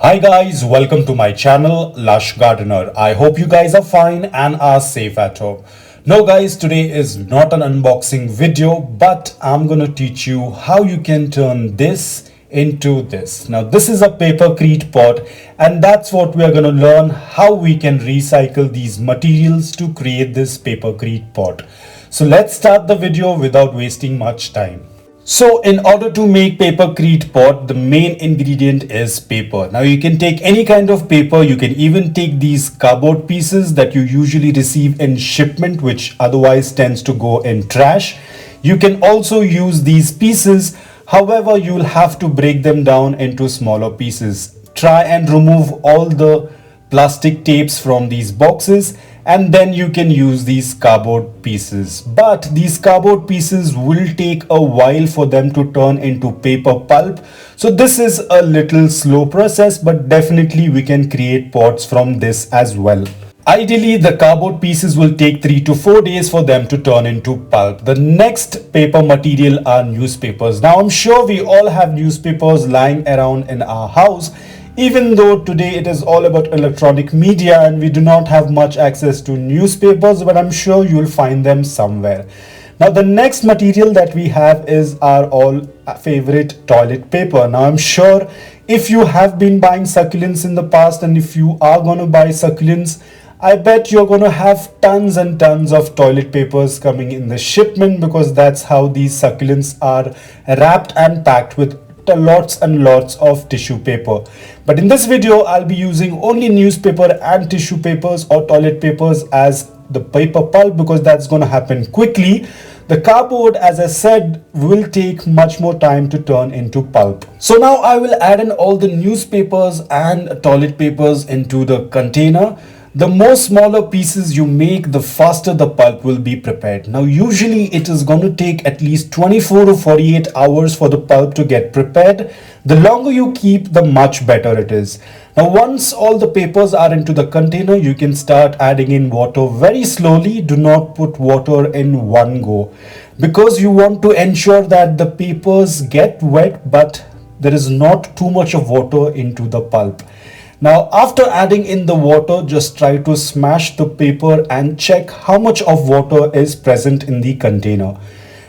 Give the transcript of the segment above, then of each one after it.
Hi guys, welcome to my channel Lush Gardener. I hope you guys are fine and are safe at home. No guys, today is not an unboxing video, but I'm gonna teach you how you can turn this into this. Now this is a Papercrete pot, and that's what we are gonna learn, how we can recycle these materials to create this Papercrete pot. So let's start the video without wasting much time. So in order to make Papercrete pot, the main ingredient is paper. Now you can take any kind of paper. You can even take these cardboard pieces that you usually receive in shipment, which otherwise tends to go in trash. You can also use these pieces. However, you'll have to break them down into smaller pieces. Try and remove all the plastic tapes from these boxes, and then you can use these cardboard pieces. But these cardboard pieces will take a while for them to turn into paper pulp. So this is a little slow process, but definitely we can create pots from this as well. Ideally, the cardboard pieces will take 3 to 4 days for them to turn into pulp. The next paper material are newspapers. Now I'm sure we all have newspapers lying around in our house. Even though today it is all about electronic media and we do not have much access to newspapers, but I'm sure you'll find them somewhere. Now the next material that we have is our all favorite toilet paper. Now I'm sure if you have been buying succulents in the past, and if you are going to buy succulents, I bet you're going to have tons and tons of toilet papers coming in the shipment, because that's how these succulents are wrapped and packed, with lots and lots of tissue paper. But in this video I'll be using only newspaper and tissue papers or toilet papers as the paper pulp, because that's going to happen quickly. The cardboard, as I said, will take much more time to turn into pulp. So now I will add in all the newspapers and toilet papers into the container. The more smaller pieces you make, the faster the pulp will be prepared. Now usually it is going to take at least 24 to 48 hours for the pulp to get prepared. The longer you keep, the much better it is. Now once all the papers are into the container, you can start adding in water very slowly. Do not put water in one go, because you want to ensure that the papers get wet, but there is not too much of water into the pulp. Now after adding in the water, just try to smash the paper and check how much of water is present in the container.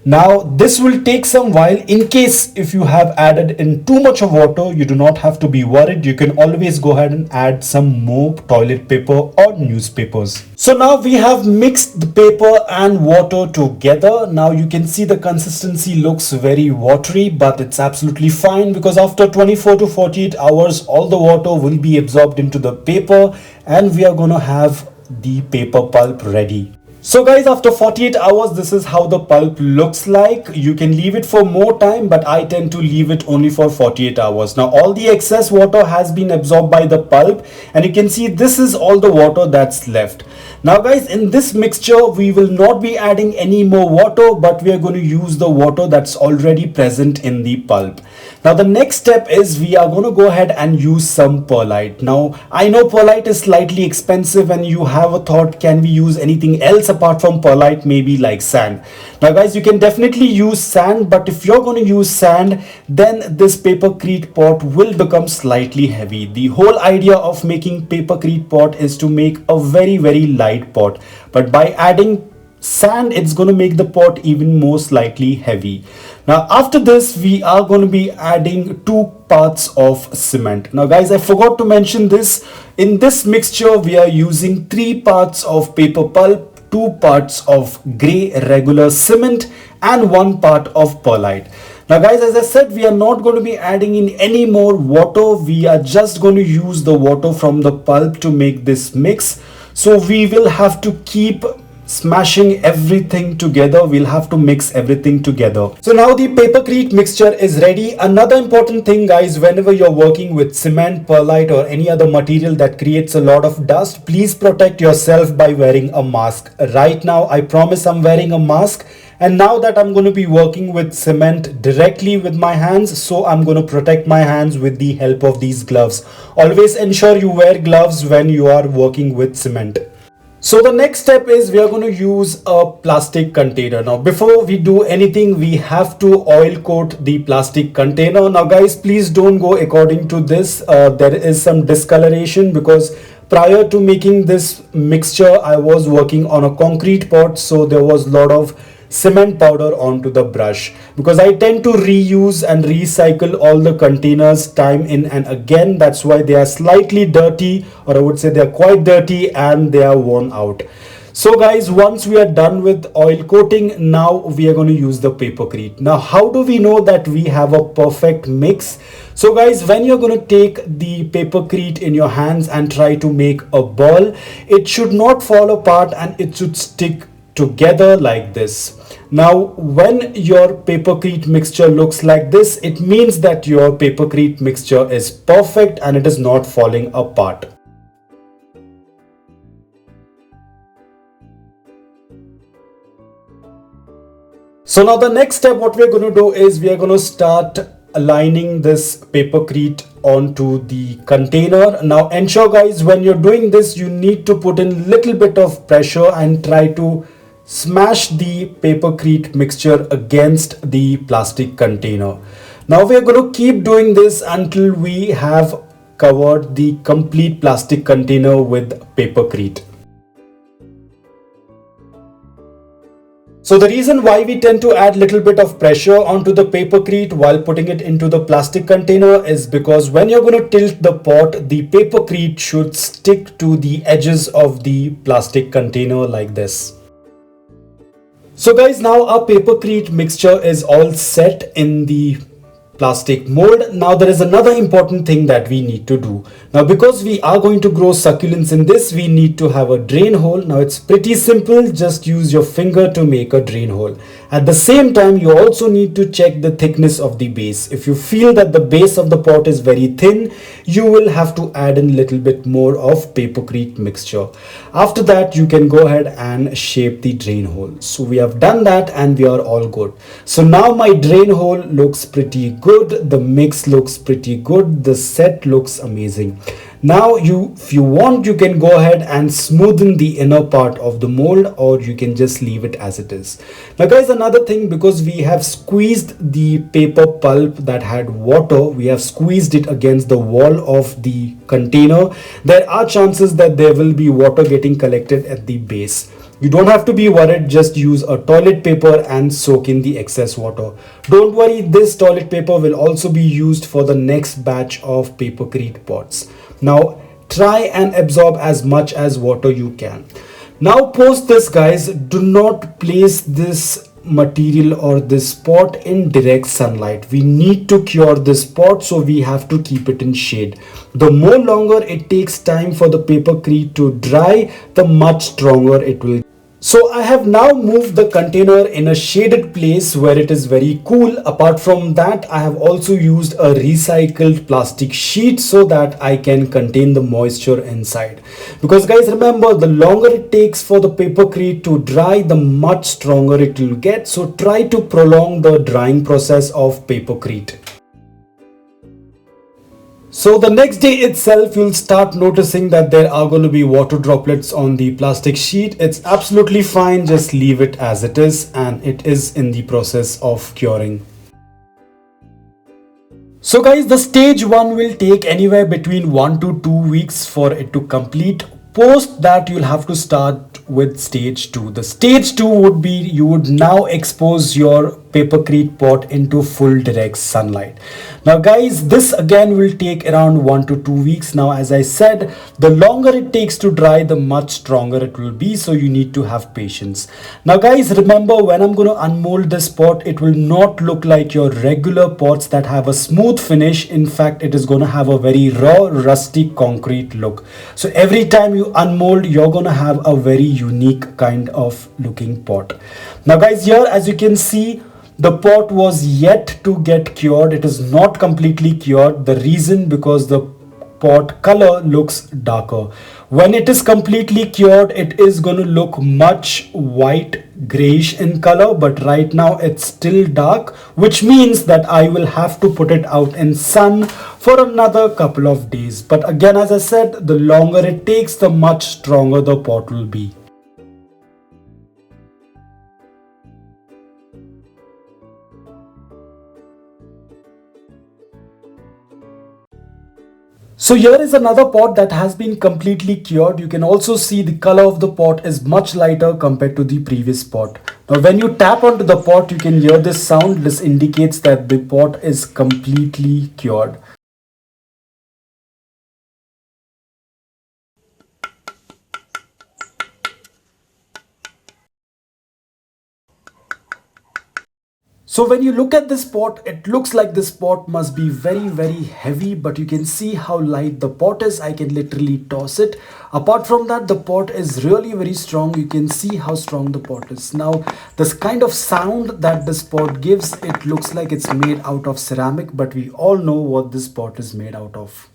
Now this will take some while. In case if you have added in too much of water, you do not have to be worried. You can always go ahead and add some more toilet paper or newspapers. So now we have mixed the paper and water together. Now you can see the consistency looks very watery, but it's absolutely fine, because after 24 to 48 hours all the water will be absorbed into the paper and we are going to have the paper pulp ready. So guys, after 48 hours, this is how the pulp looks like. You can leave it for more time, but I tend to leave it only for 48 hours. Now all the excess water has been absorbed by the pulp, and you can see this is all the water that's left. Now guys, in this mixture we will not be adding any more water, but we are going to use the water that's already present in the pulp. Now the next step is we are going to go ahead and use some perlite. Now I know perlite is slightly expensive, and you have a thought, can we use anything else apart from perlite, maybe like sand? Now guys, you can definitely use sand, but if you're going to use sand, then this Papercrete pot will become slightly heavy. The whole idea of making Papercrete pot is to make a very light pot, but by adding sand, it's going to make the pot even more slightly heavy. Now after this, we are going to be adding 2 parts of cement. Now guys, I forgot to mention this. In this mixture we are using 3 parts of paper pulp, 2 parts of grey regular cement, and 1 part of perlite. Now guys, as I said, we are not going to be adding in any more water. We are just going to use the water from the pulp to make this mix. So we will have to keep smashing everything together. We'll have to mix everything together. So now the Papercrete mixture is ready. Another important thing guys, whenever you're working with cement, perlite, or any other material that creates a lot of dust, please protect yourself by wearing a mask. Right now I promise I'm wearing a mask, and now that I'm going to be working with cement directly with my hands, so I'm going to protect my hands with the help of these gloves. Always ensure you wear gloves when you are working with cement. So the next step is we are going to use a plastic container. Now before we do anything, we have to oil coat the plastic container. Now guys, please don't go according to this. There is some discoloration because prior to making this mixture, I was working on a concrete pot, so there was a lot of cement powder onto the brush, because I tend to reuse and recycle all the containers time in and again. That's why they are slightly dirty, or I would say they are quite dirty and they are worn out. So guys, once we are done with oil coating, now we are going to use the Papercrete. Now how do we know that we have a perfect mix? So guys, when you're going to take the Papercrete in your hands and try to make a ball, it should not fall apart and it should stick together like this. Now when your Papercrete mixture looks like this, it means that your Papercrete mixture is perfect and it is not falling apart. So now the next step, what we're going to do is we are going to start aligning this Papercrete onto the container. Now ensure guys, when you're doing this, you need to put in little bit of pressure and try to smash the Papercrete mixture against the plastic container. Now we are going to keep doing this until we have covered the complete plastic container with Papercrete. So the reason why we tend to add little bit of pressure onto the Papercrete while putting it into the plastic container is because when you're going to tilt the pot, the Papercrete should stick to the edges of the plastic container like this. So guys, now our Papercrete mixture is all set in the plastic mold. Now there is another important thing that we need to do. Now because we are going to grow succulents in this, we need to have a drain hole. Now it's pretty simple, just use your finger to make a drain hole. At the same time, you also need to check the thickness of the base. If you feel that the base of the pot is very thin, you will have to add in a little bit more of Papercrete mixture. After that, you can go ahead and shape the drain hole. So we have done that and we are all good. So now my drain hole looks pretty good. The mix looks pretty good. The set looks amazing. Now if you want, you can go ahead and smoothen the inner part of the mold, or you can just leave it as it is. Now guys, another thing, because we have squeezed the paper pulp that had water, we have squeezed it against the wall of the container. There are chances that there will be water getting collected at the base. You don't have to be worried, just use a toilet paper and soak in the excess water. Don't worry, this toilet paper will also be used for the next batch of Papercrete pots. Now try and absorb as much as water you can. Now post this guys, do not place this material or this pot in direct sunlight. We need to cure this pot, so we have to keep it in shade. The more longer it takes time for the Papercrete to dry, the much stronger it will. So I have now moved the container in a shaded place where it is very cool. Apart from that, I have also used a recycled plastic sheet so that I can contain the moisture inside. Because guys, remember, the longer it takes for the Papercrete to dry, the much stronger it will get. So try to prolong the drying process of Papercrete. So the next day itself, you'll start noticing that there are going to be water droplets on the plastic sheet. It's absolutely fine, just leave it as it is, and it is in the process of curing. So guys, the stage 1 will take anywhere between 1 to 2 weeks for it to complete. Post that, you'll have to start with stage 2. The stage 2 would be, you would now expose your Papercrete pot into full direct sunlight. Now guys, this again will take around 1 to 2 weeks. Now as I said, the longer it takes to dry, the much stronger it will be, so you need to have patience. Now guys, remember, when I'm going to unmold this pot, it will not look like your regular pots that have a smooth finish. In fact, it is going to have a very raw, rusty concrete look. So every time you unmold, you're going to have a very unique kind of looking pot. Now guys, here as you can see, the pot was yet to get cured. It is not completely cured. The reason, because the pot color looks darker. When it is completely cured, it is going to look much white grayish in color, but right now it's still dark, which means that I will have to put it out in sun for another couple of days. But again, as I said, the longer it takes, the much stronger the pot will be. So here is another pot that has been completely cured. You can also see the color of the pot is much lighter compared to the previous pot. Now when you tap onto the pot, you can hear this sound. This indicates that the pot is completely cured. So when you look at this pot, it looks like this pot must be very heavy, but you can see how light the pot is. I can literally toss it. Apart from that, the pot is really very strong. You can see how strong the pot is. Now, this kind of sound that this pot gives, it looks like it's made out of ceramic, but we all know what this pot is made out of.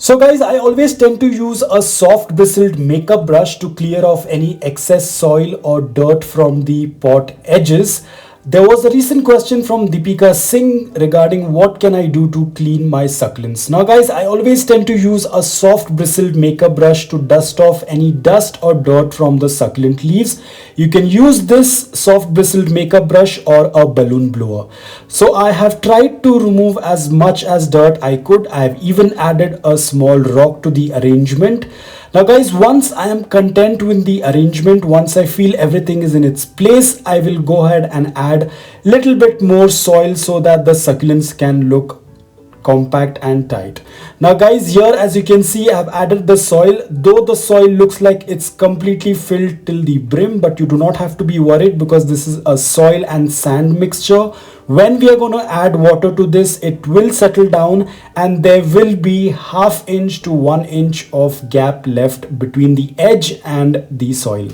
So guys, I always tend to use a soft bristled makeup brush to clear off any excess soil or dirt from the pot edges. There was a recent question from Deepika Singh regarding what can I do to clean my succulents. Now guys, I always tend to use a soft bristled makeup brush to dust off any dust or dirt from the succulent leaves. You can use this soft bristled makeup brush or a balloon blower. So I have tried to remove as much as dirt I could. I have even added a small rock to the arrangement. Now guys, once I am content with the arrangement, once I feel everything is in its place, I will go ahead and add little bit more soil so that the succulents can look compact and tight. Now guys, here as you can see, I have added the soil. Though the soil looks like it's completely filled till the brim, but you do not have to be worried because this is a soil and sand mixture. When we are going to add water to this, it will settle down and there will be 1/2 inch to 1 inch of gap left between the edge and the soil.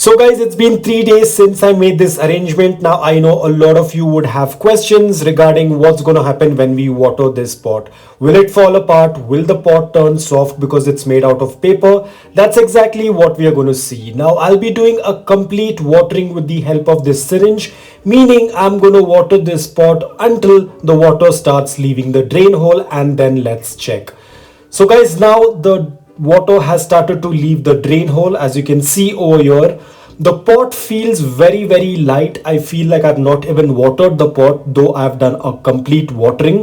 So guys, it's been 3 days since I made this arrangement. Now I know a lot of you would have questions regarding what's going to happen when we water this pot. Will it fall apart? Will the pot turn soft because it's made out of paper? That's exactly what we are going to see. Now I'll be doing a complete watering with the help of this syringe, meaning I'm going to water this pot until the water starts leaving the drain hole, and then let's check. So guys, now the water has started to leave the drain hole. As you can see over here, the pot feels very light. I feel like I've not even watered the pot, though I've done a complete watering.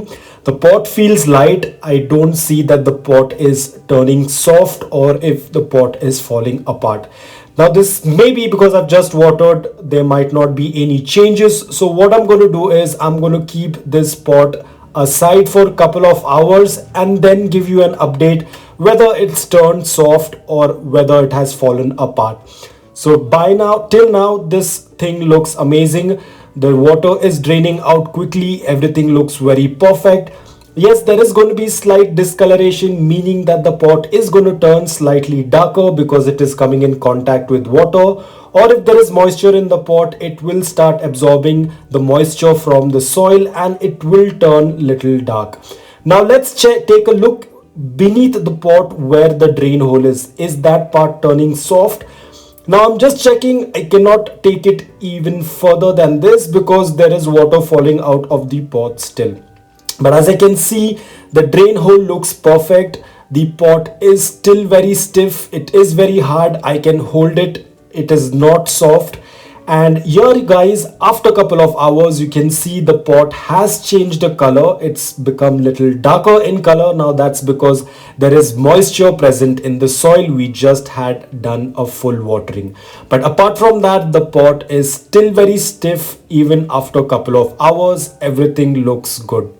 The pot feels light. I don't see that the pot is turning soft or if the pot is falling apart. Now this may be because I've just watered. There might not be any changes. So what I'm going to do is I'm going to keep this pot aside for a couple of hours and then give you an update whether it's turned soft or whether it has fallen apart. So by now, till now, this thing looks amazing. The water is draining out quickly. Everything looks very perfect. Yes, there is going to be slight discoloration, meaning that the pot is going to turn slightly darker because it is coming in contact with water. Or if there is moisture in the pot, it will start absorbing the moisture from the soil and it will turn little dark. Now let's take a look beneath the pot where the drain hole is. Is that part turning soft? Now I'm just checking. I cannot take it even further than this because there is water falling out of the pot still. But as I can see, the drain hole looks perfect. The pot is still very stiff. It is very hard. I can hold it. It is not soft. And here guys, after a couple of hours, you can see the pot has changed the color. It's become little darker in color. Now that's because there is moisture present in the soil. We just had done a full watering. But apart from that, the pot is still very stiff. Even after a couple of hours, everything looks good.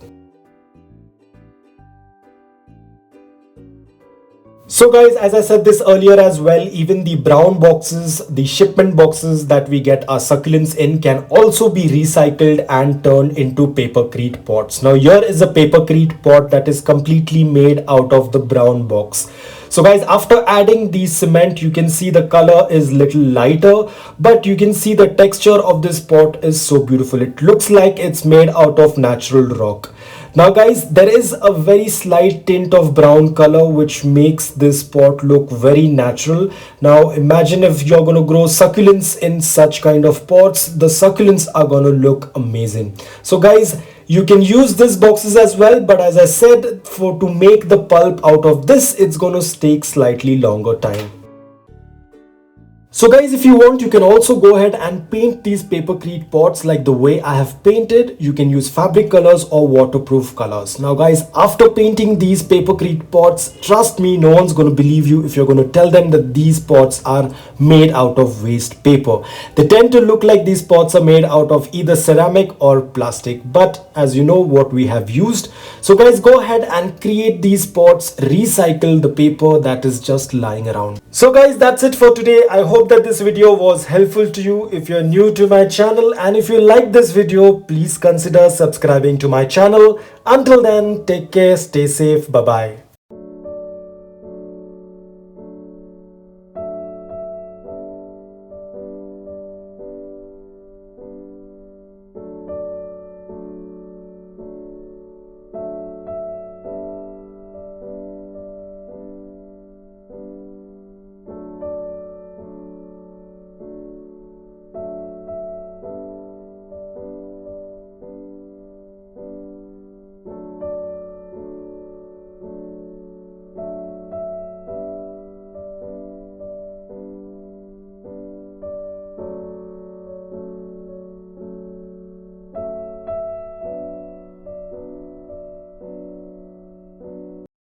So guys, as I said this earlier as well, even the brown boxes, the shipment boxes that we get our succulents in can also be recycled and turned into Papercrete pots. Now here is a Papercrete pot that is completely made out of the brown box. So guys, after adding the cement, you can see the color is little lighter, but you can see the texture of this pot is so beautiful. It looks like it's made out of natural rock. Now guys, there is a very slight tint of brown color which makes this pot look very natural. Now imagine if you're going to grow succulents in such kind of pots, the succulents are going to look amazing. So guys, you can use these boxes as well, but as I said, to make the pulp out of this, it's going to take slightly longer time. So guys, if you want, you can also go ahead and paint these Papercrete pots like the way I have painted. You can use fabric colors or waterproof colors. Now guys, after painting these Papercrete pots, trust me, no one's going to believe you if you're going to tell them that these pots are made out of waste paper. They tend to look like these pots are made out of either ceramic or plastic, but as you know what we have used. So guys, go ahead and create these pots, recycle the paper that is just lying around. So guys, that's it for today. I hope that this video was helpful to you. If you're new to my channel and if you like this video, please consider subscribing to my channel. Until then, take care, stay safe, bye bye.